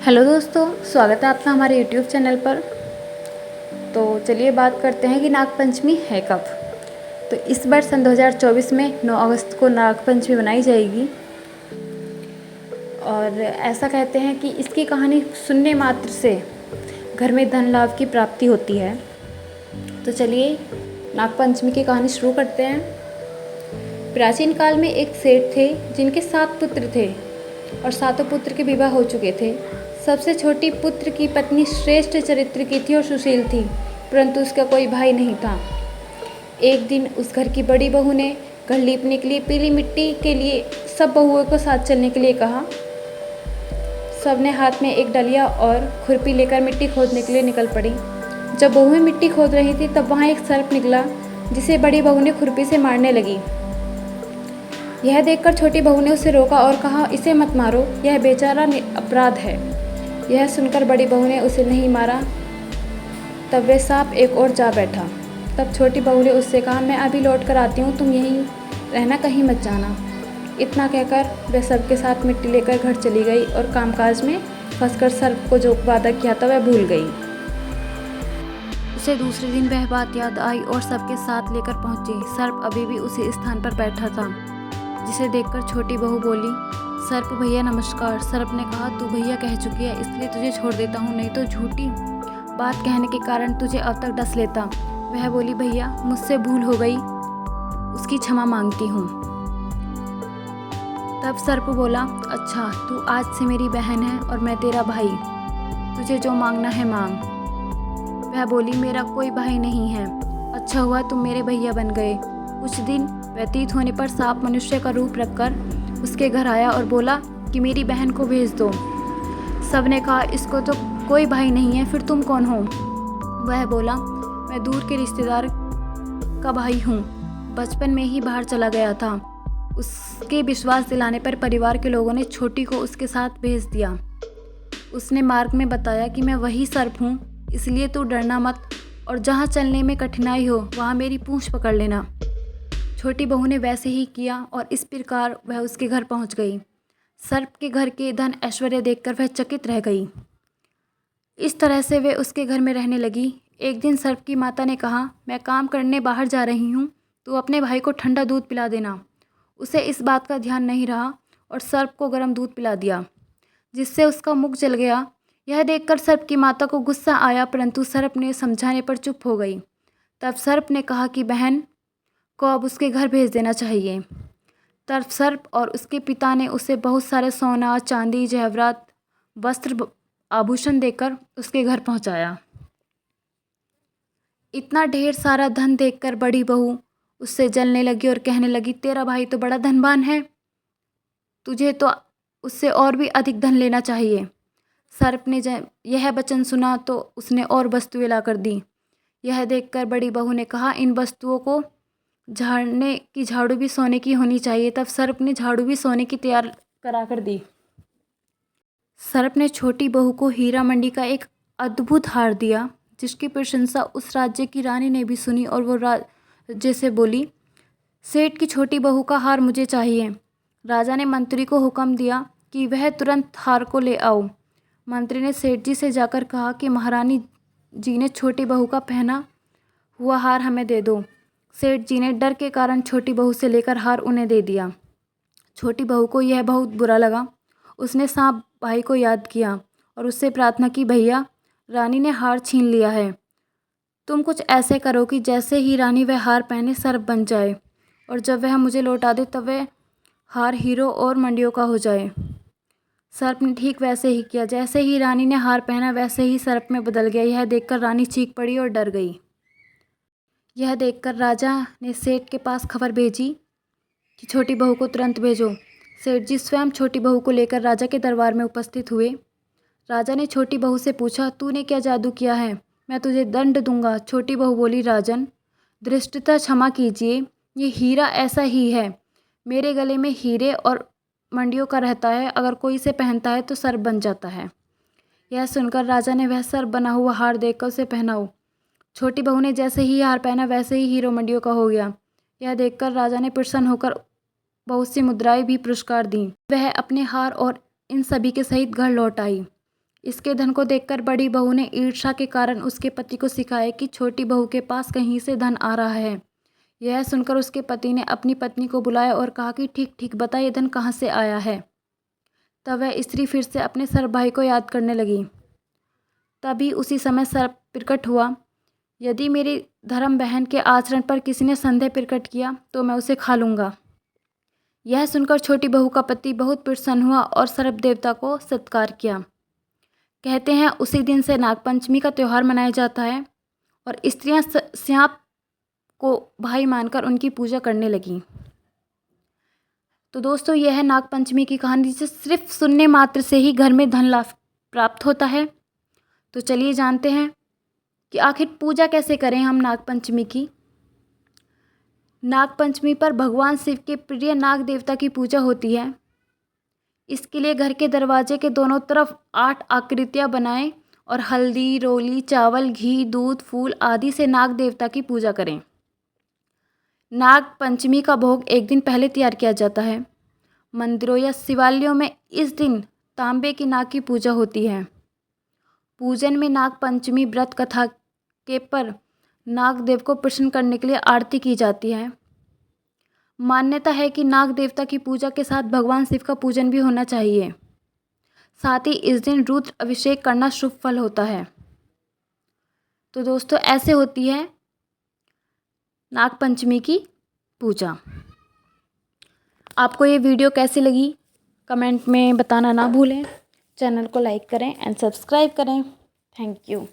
Hello दोस्तों, स्वागत है आपका हमारे यूट्यूब चैनल पर। तो चलिए बात करते हैं कि नागपंचमी है कब। तो इस बार सन 2024 में 9 अगस्त को नागपंचमी मनाई जाएगी। और ऐसा कहते हैं कि इसकी कहानी सुनने मात्र से घर में धन लाभ की प्राप्ति होती है। तो चलिए नागपंचमी की कहानी शुरू करते हैं। प्राचीन काल में एक सेठ थे जिनके 7 पुत्र थे और सातों पुत्र के विवाह हो चुके थे। सबसे छोटी पुत्र की पत्नी श्रेष्ठ चरित्र की थी और सुशील थी, परंतु उसका कोई भाई नहीं था। एक दिन उस घर की बड़ी बहू ने घर लीपने के लिए पीली मिट्टी के लिए सब बहुओं को साथ चलने के लिए कहा। सबने हाथ में एक डलिया और खुरपी लेकर मिट्टी खोदने के लिए निकल पड़ी। जब बहुएं मिट्टी खोद रही थी तब वहाँ एक सर्प निकला, जिसे बड़ी बहू ने खुरपी से मारने लगी। यह देखकर छोटी बहू ने उसे रोका और कहा, इसे मत मारो, यह बेचारा अपराध है। यह सुनकर बड़ी बहू ने उसे नहीं मारा। तब वह सांप एक और जा बैठा। तब छोटी बहू ने उससे कहा, मैं अभी लौट कर आती हूँ, तुम यहीं रहना, कहीं मत जाना। इतना कहकर वह सबके साथ मिट्टी लेकर घर चली गई और कामकाज में फंसकर सर्प को जो वादा किया था वह भूल गई। उसे दूसरे दिन वह बात याद आई और सबके साथ लेकर पहुंची। सर्प अभी भी उसी स्थान पर बैठा था, जिसे देखकर छोटी बहू बोली, सर्प भैया नमस्कार। सर्प ने कहा, तू भैया कह चुकी है इसलिए तुझे छोड़ देता हूँ, नहीं तो झूठी बात कहने के कारण तुझे अब तक डस लेता। वह बोली, भैया मुझसे भूल हो गई, उसकी क्षमा मांगती हूँ। तब सर्प बोला, अच्छा तू आज से मेरी बहन है और मैं तेरा भाई, तुझे जो मांगना है मांग। वह बोली, मेरा कोई भाई नहीं है, अच्छा हुआ तुम मेरे भैया बन गए। कुछ दिन व्यतीत होने पर सांप मनुष्य का रूप रखकर उसके घर आया और बोला कि मेरी बहन को भेज दो। सबने कहा, इसको तो कोई भाई नहीं है, फिर तुम कौन हो? वह बोला, मैं दूर के रिश्तेदार का भाई हूँ, बचपन में ही बाहर चला गया था। उसके विश्वास दिलाने पर परिवार के लोगों ने छोटी को उसके साथ भेज दिया। उसने मार्ग में बताया कि मैं वही सर्प हूँ, इसलिए तू डरना मत और जहाँ चलने में कठिनाई हो वहाँ मेरी पूंछ पकड़ लेना। छोटी बहू ने वैसे ही किया और इस प्रकार वह उसके घर पहुंच गई। सर्प के घर के धन ऐश्वर्य देखकर वह चकित रह गई। इस तरह से वह उसके घर में रहने लगी। एक दिन सर्प की माता ने कहा, मैं काम करने बाहर जा रही हूँ, तू अपने भाई को ठंडा दूध पिला देना। उसे इस बात का ध्यान नहीं रहा और सर्प को गर्म दूध पिला दिया, जिससे उसका मुख जल गया। यह देखकर सर्प की माता को गुस्सा आया, परंतु सर्प ने समझाने पर चुप हो गई। तब सर्प ने कहा कि बहन को अब उसके घर भेज देना चाहिए। तब सर्प और उसके पिता ने उसे बहुत सारे सोना, चांदी, जेवरात, वस्त्र, आभूषण देकर उसके घर पहुंचाया। इतना ढेर सारा धन देखकर बड़ी बहू उससे जलने लगी और कहने लगी, तेरा भाई तो बड़ा धनवान है, तुझे तो उससे और भी अधिक धन लेना चाहिए। सर्प ने यह वचन सुना तो उसने और वस्तुएं लाकर दी। यह देखकर बड़ी बहू ने कहा, इन वस्तुओं को झाड़ने की झाड़ू भी सोने की होनी चाहिए। तब सर्प ने झाड़ू भी सोने की तैयार करा कर दी। सर्प ने छोटी बहू को हीरा मंडी का एक अद्भुत हार दिया, जिसकी प्रशंसा उस राज्य की रानी ने भी सुनी और वो राज्य से बोली, सेठ की छोटी बहू का हार मुझे चाहिए। राजा ने मंत्री को हुक्म दिया कि वह तुरंत हार को ले आओ। मंत्री ने सेठ जी से जाकर कहा कि महारानी जी ने छोटी बहू का पहना हुआ हार हमें दे दो। सेठ जी ने डर के कारण छोटी बहू से लेकर हार उन्हें दे दिया। छोटी बहू को यह बहुत बुरा लगा। उसने सांप भाई को याद किया और उससे प्रार्थना की, भैया रानी ने हार छीन लिया है, तुम कुछ ऐसे करो कि जैसे ही रानी वह हार पहने सर्प बन जाए और जब वह मुझे लौटा दे तब वह हार हीरो और मंडियों का हो जाए। सर्प ने ठीक वैसे ही किया। जैसे ही रानी ने हार पहना वैसे ही सर्प में बदल गया। यह देखकर रानी चीख पड़ी और डर गई। यह देखकर राजा ने सेठ के पास खबर भेजी कि छोटी बहू को तुरंत भेजो। सेठ जी स्वयं छोटी बहू को लेकर राजा के दरबार में उपस्थित हुए। राजा ने छोटी बहू से पूछा, तूने क्या जादू किया है, मैं तुझे दंड दूंगा। छोटी बहू बोली, राजन धृष्टता क्षमा कीजिए, ये हीरा ऐसा ही है, मेरे गले में हीरे और मंडियों का रहता है, अगर कोई इसे पहनता है तो सर्प बन जाता है। यह सुनकर राजा ने वह सर्प बना हुआ हार देखकर उसे पहनाओ। छोटी बहू ने जैसे ही हार पहना वैसे ही हीरो मंडियों का हो गया। यह देखकर राजा ने प्रसन्न होकर बहुत सी मुद्राएं भी पुरस्कार दी। वह अपने हार और इन सभी के सहित घर लौट आई। इसके धन को देखकर बड़ी बहू ने ईर्ष्या के कारण उसके पति को सिखाया कि छोटी बहू के पास कहीं से धन आ रहा है। यह सुनकर उसके पति ने अपनी पत्नी को बुलाया और कहा कि ठीक ठीक बता, ये धन कहाँ से आया है। तब वह स्त्री फिर से अपने सर्प भाई को याद करने लगी। तभी उसी समय सर्प प्रकट हुआ। यदि मेरी धर्म बहन के आचरण पर किसी ने संदेह प्रकट किया तो मैं उसे खा लूँगा। यह सुनकर छोटी बहू का पति बहुत प्रसन्न हुआ और सर्प देवता को सत्कार किया। कहते हैं उसी दिन से नागपंचमी का त्यौहार मनाया जाता है और स्त्रियां सांप को भाई मानकर उनकी पूजा करने लगीं। तो दोस्तों, यह है नागपंचमी की कहानी, जिसे सिर्फ सुनने मात्र से ही घर में धन लाभ प्राप्त होता है। तो चलिए जानते हैं कि आखिर पूजा कैसे करें हम नागपंचमी की। नागपंचमी पर भगवान शिव के प्रिय नाग देवता की पूजा होती है। इसके लिए घर के दरवाजे के दोनों तरफ 8 आकृतियां बनाएं और हल्दी, रोली, चावल, घी, दूध, फूल आदि से नाग देवता की पूजा करें। नाग पंचमी का भोग एक दिन पहले तैयार किया जाता है। मंदिरों या शिवालयों में इस दिन तांबे की नाग की पूजा होती है। पूजन में नाग पंचमी व्रत कथा के पर नागदेव को प्रसन्न करने के लिए आरती की जाती है। मान्यता है कि नाग देवता की पूजा के साथ भगवान शिव का पूजन भी होना चाहिए। साथ ही इस दिन रुद्र अभिषेक करना शुभ फल होता है। तो दोस्तों, ऐसे होती है नागपंचमी की पूजा। आपको ये वीडियो कैसी लगी कमेंट में बताना ना भूलें। चैनल को लाइक करें एंड सब्सक्राइब करें। Thank you.